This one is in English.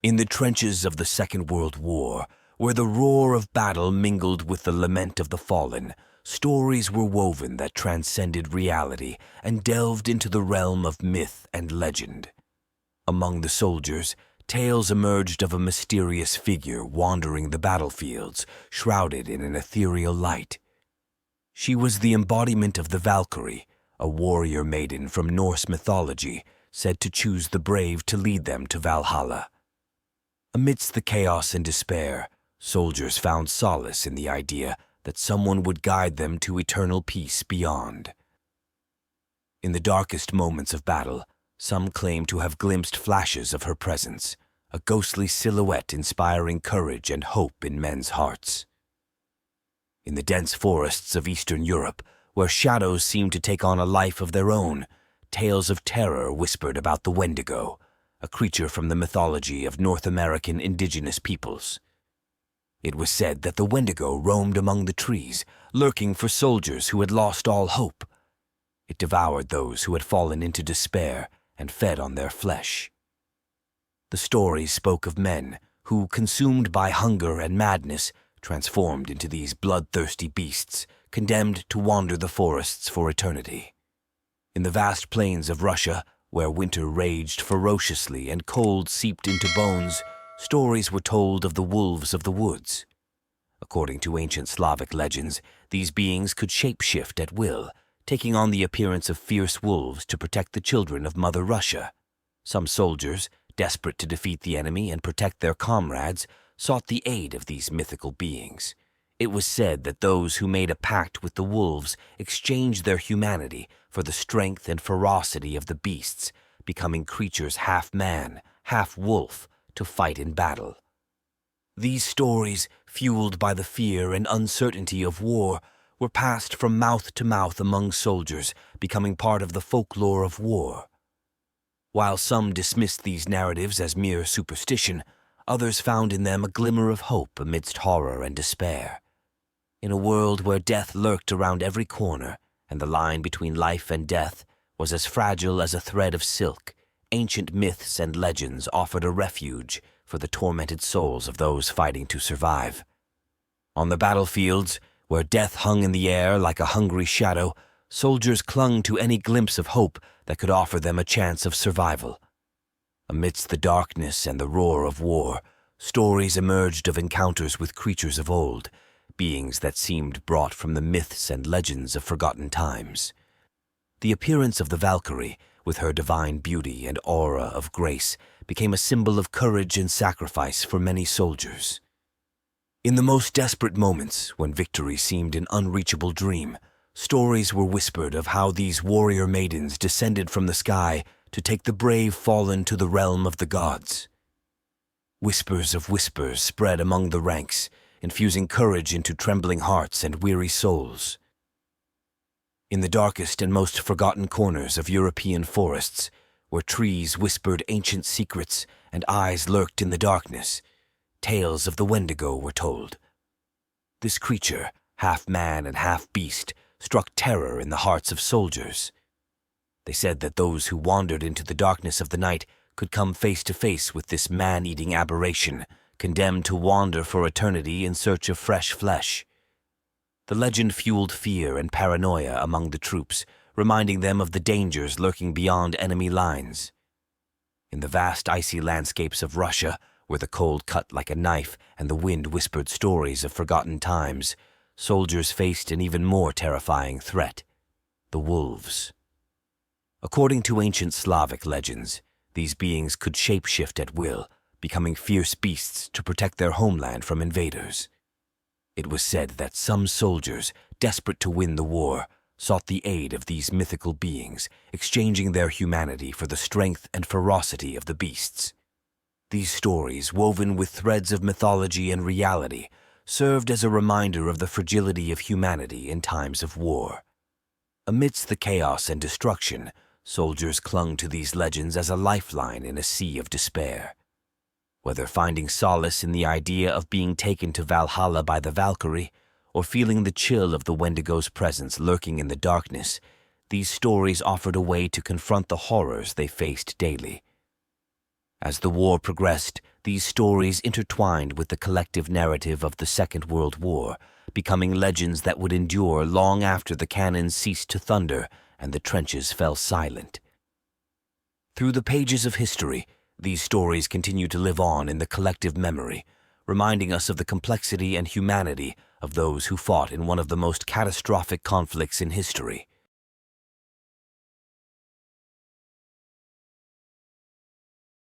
In the trenches of the Second World War, where the roar of battle mingled with the lament of the fallen, stories were woven that transcended reality and delved into the realm of myth and legend. Among the soldiers, tales emerged of a mysterious figure wandering the battlefields, shrouded in an ethereal light. She was the embodiment of the Valkyrie, a warrior maiden from Norse mythology, said to choose the brave to lead them to Valhalla. Amidst the chaos and despair, soldiers found solace in the idea that someone would guide them to eternal peace beyond. In the darkest moments of battle, some claim to have glimpsed flashes of her presence, a ghostly silhouette inspiring courage and hope in men's hearts. In the dense forests of Eastern Europe, where shadows seemed to take on a life of their own, tales of terror whispered about the Wendigo, a creature from the mythology of North American indigenous peoples. It was said that the Wendigo roamed among the trees, lurking for soldiers who had lost all hope. It devoured those who had fallen into despair and fed on their flesh. The stories spoke of men who, consumed by hunger and madness, transformed into these bloodthirsty beasts, condemned to wander the forests for eternity. In the vast plains of Russia, where winter raged ferociously and cold seeped into bones, stories were told of the wolves of the woods. According to ancient Slavic legends, these beings could shape-shift at will, taking on the appearance of fierce wolves to protect the children of Mother Russia. Some soldiers, desperate to defeat the enemy and protect their comrades, sought the aid of these mythical beings. It was said that those who made a pact with the wolves exchanged their humanity for the strength and ferocity of the beasts, becoming creatures half man, half wolf, to fight in battle. These stories, fueled by the fear and uncertainty of war, were passed from mouth to mouth among soldiers, becoming part of the folklore of war. While some dismissed these narratives as mere superstition, others found in them a glimmer of hope amidst horror and despair. In a world where death lurked around every corner, and the line between life and death was as fragile as a thread of silk, ancient myths and legends offered a refuge for the tormented souls of those fighting to survive. On the battlefields, where death hung in the air like a hungry shadow, soldiers clung to any glimpse of hope that could offer them a chance of survival. Amidst the darkness and the roar of war, stories emerged of encounters with creatures of old, beings that seemed brought from the myths and legends of forgotten times. The appearance of the Valkyrie, with her divine beauty and aura of grace, became a symbol of courage and sacrifice for many soldiers. In the most desperate moments, when victory seemed an unreachable dream, stories were whispered of how these warrior maidens descended from the sky to take the brave fallen to the realm of the gods. Whispers of whispers spread among the ranks, infusing courage into trembling hearts and weary souls. In the darkest and most forgotten corners of European forests, where trees whispered ancient secrets and eyes lurked in the darkness, tales of the Wendigo were told. This creature, half man and half beast, struck terror in the hearts of soldiers. They said that those who wandered into the darkness of the night could come face to face with this man-eating aberration, condemned to wander for eternity in search of fresh flesh. The legend fueled fear and paranoia among the troops, reminding them of the dangers lurking beyond enemy lines. In the vast icy landscapes of Russia, where the cold cut like a knife and the wind whispered stories of forgotten times, soldiers faced an even more terrifying threat: the wolves. According to ancient Slavic legends, these beings could shape-shift at will, becoming fierce beasts to protect their homeland from invaders. It was said that some soldiers, desperate to win the war, sought the aid of these mythical beings, exchanging their humanity for the strength and ferocity of the beasts. These stories, woven with threads of mythology and reality, served as a reminder of the fragility of humanity in times of war. Amidst the chaos and destruction, soldiers clung to these legends as a lifeline in a sea of despair. Whether finding solace in the idea of being taken to Valhalla by the Valkyrie, or feeling the chill of the Wendigo's presence lurking in the darkness, these stories offered a way to confront the horrors they faced daily. As the war progressed, these stories intertwined with the collective narrative of the Second World War, becoming legends that would endure long after the cannons ceased to thunder and the trenches fell silent. Through the pages of history, these stories continue to live on in the collective memory, reminding us of the complexity and humanity of those who fought in one of the most catastrophic conflicts in history.